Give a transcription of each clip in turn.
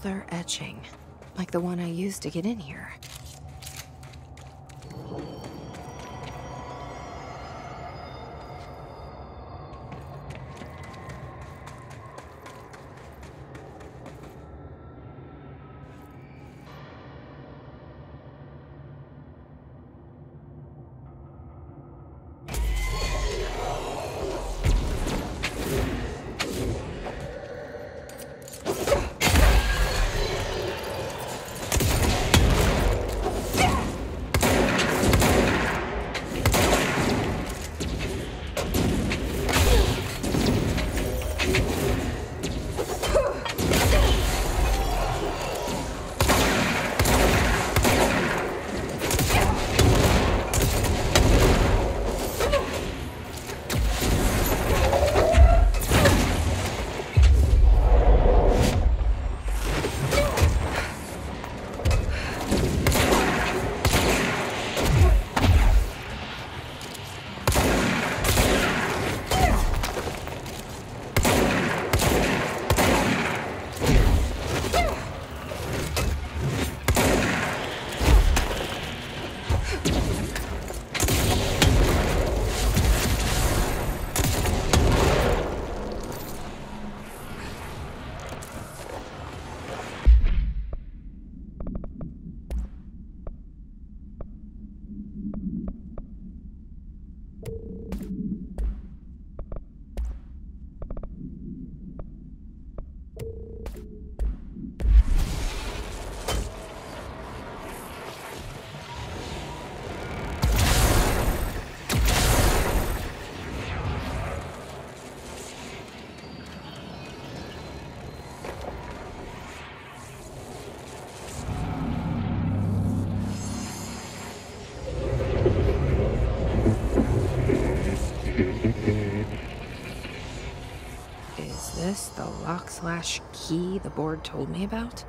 another etching, like the one I used to get in here. Is this the lock/key the board told me about?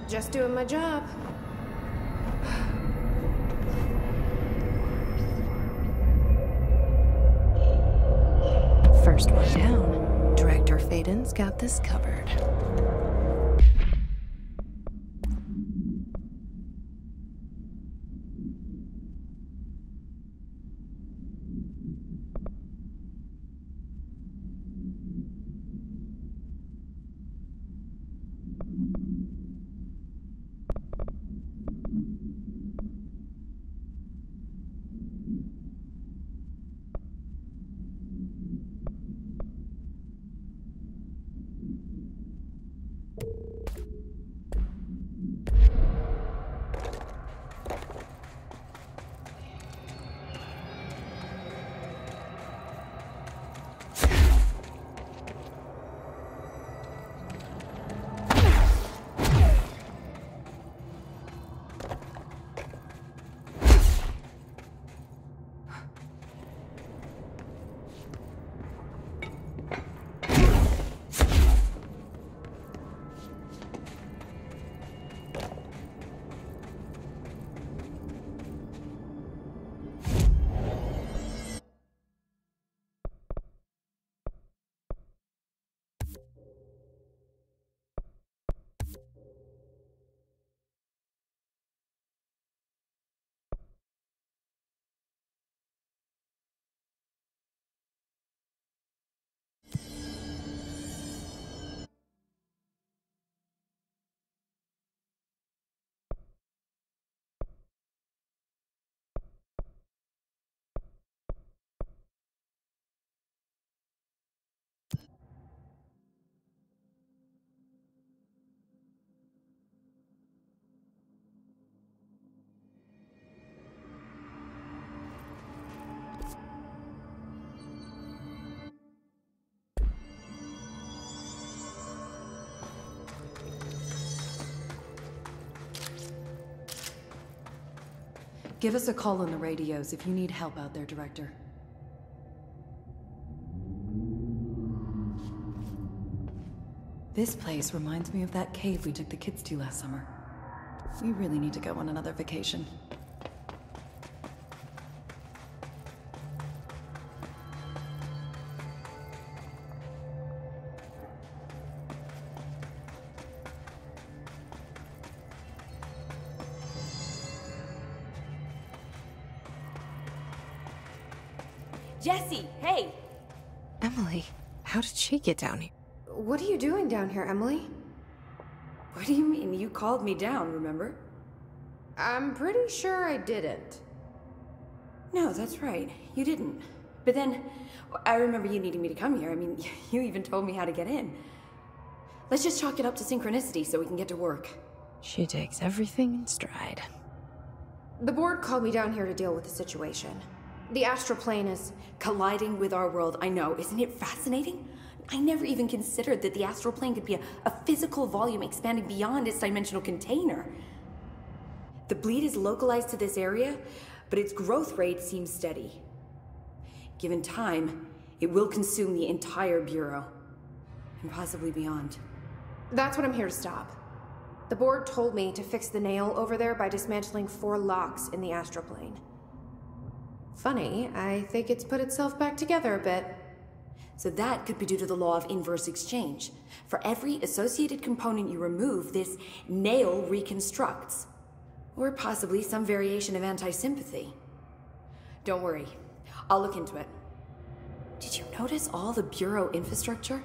Just doing my job. First one down. Director Faden's got this covered. Give us a call on the radios if you need help out there, Director. This place reminds me of that cave we took the kids to last summer. We really need to go on another vacation. Jesse, hey! Emily, how did she get down here? What are you doing down here, Emily? What do you mean? You called me down, remember? I'm pretty sure I didn't. No, that's right. You didn't. But then, I remember you needing me to come here. I mean, you even told me how to get in. Let's just chalk it up to synchronicity so we can get to work. She takes everything in stride. The board called me down here to deal with the situation. The astral plane is colliding with our world, I know. Isn't it fascinating? I never even considered that the astral plane could be a physical volume expanding beyond its dimensional container. The bleed is localized to this area, but its growth rate seems steady. Given time, it will consume the entire Bureau, and possibly beyond. That's what I'm here to stop. The board told me to fix the nail over there by dismantling 4 locks in the astral plane. Funny, I think it's put itself back together a bit. So that could be due to the law of inverse exchange. For every associated component you remove, this nail reconstructs. Or possibly some variation of anti-sympathy. Don't worry, I'll look into it. Did you notice all the Bureau infrastructure?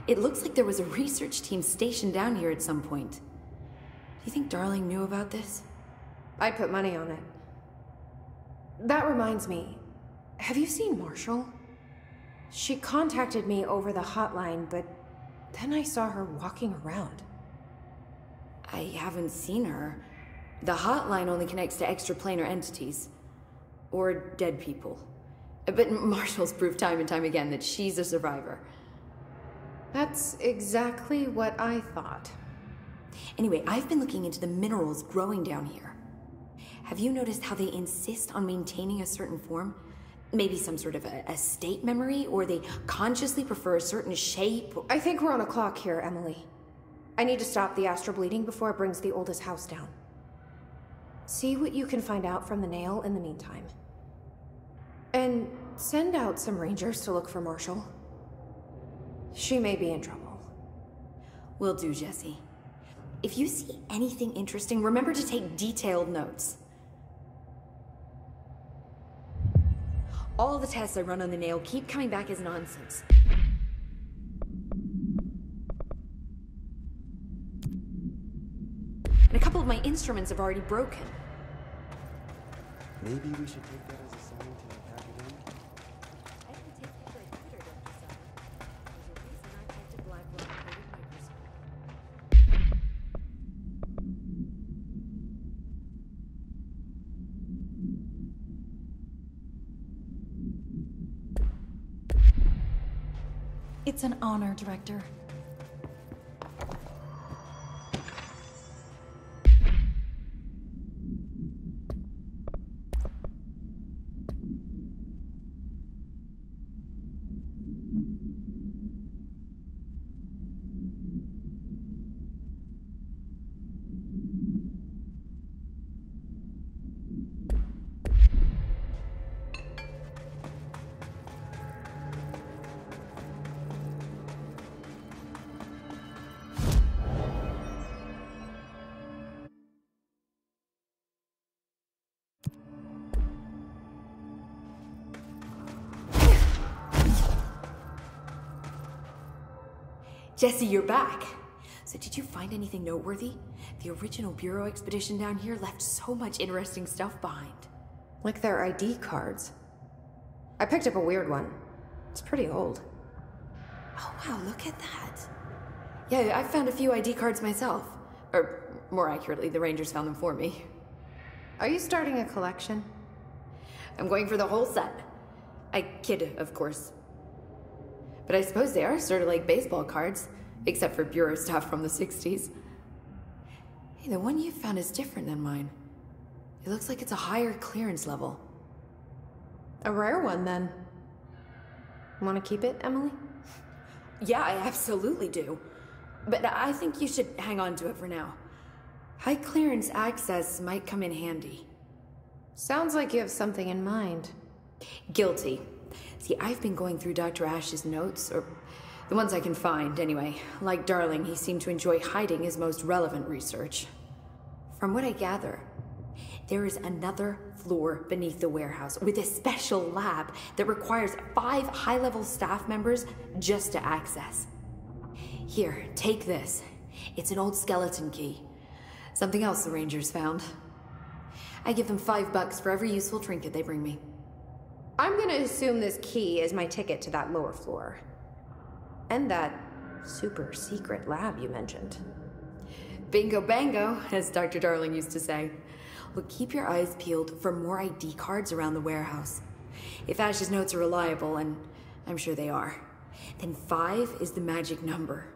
It looks like there was a research team stationed down here at some point. Do you think Darling knew about this? I'd put money on it. That reminds me, have you seen Marshall? She contacted me over the hotline, but then I saw her walking around. I haven't seen her. The hotline only connects to extraplanar entities. Or dead people. But Marshall's proved time and time again that she's a survivor. That's exactly what I thought. Anyway, I've been looking into the minerals growing down here. Have you noticed how they insist on maintaining a certain form? Maybe some sort of a state memory, or they consciously prefer a certain shape? I think we're on a clock here, Emily. I need to stop the astral bleeding before it brings the oldest house down. See what you can find out from the nail in the meantime. And send out some rangers to look for Marshall. She may be in trouble. Will do, Jesse. If you see anything interesting, remember to take detailed notes. All the tests I run on the nail keep coming back as nonsense. And a couple of my instruments have already broken. Maybe we should take that as a sign to pack it in? I can take it for a computer, Dr. Sun. There's a reason I kept a black rock coated microscope. It's an honor, Director. Jesse, you're back. So did you find anything noteworthy? The original Bureau expedition down here left so much interesting stuff behind. Like their ID cards. I picked up a weird one. It's pretty old. Oh wow, look at that. Yeah, I found a few ID cards myself. Or, more accurately, the Rangers found them for me. Are you starting a collection? I'm going for the whole set. I kid, of course. But I suppose they are sort of like baseball cards, except for Bureau stuff from the 60s. Hey, the one you found is different than mine. It looks like it's a higher clearance level. A rare one, then. Want to keep it, Emily? Yeah, I absolutely do. But I think you should hang on to it for now. High clearance access might come in handy. Sounds like you have something in mind. Guilty. See, I've been going through Dr. Ash's notes, or the ones I can find, anyway. Like Darling, he seemed to enjoy hiding his most relevant research. From what I gather, there is another floor beneath the warehouse with a special lab that requires 5 high-level staff members just to access. Here, take this. It's an old skeleton key. Something else the Rangers found. I give them $5 for every useful trinket they bring me. I'm gonna assume this key is my ticket to that lower floor. And that super secret lab you mentioned. Bingo bango, as Dr. Darling used to say. Look, keep your eyes peeled for more ID cards around the warehouse. If Ash's notes are reliable, and I'm sure they are, then 5 is the magic number.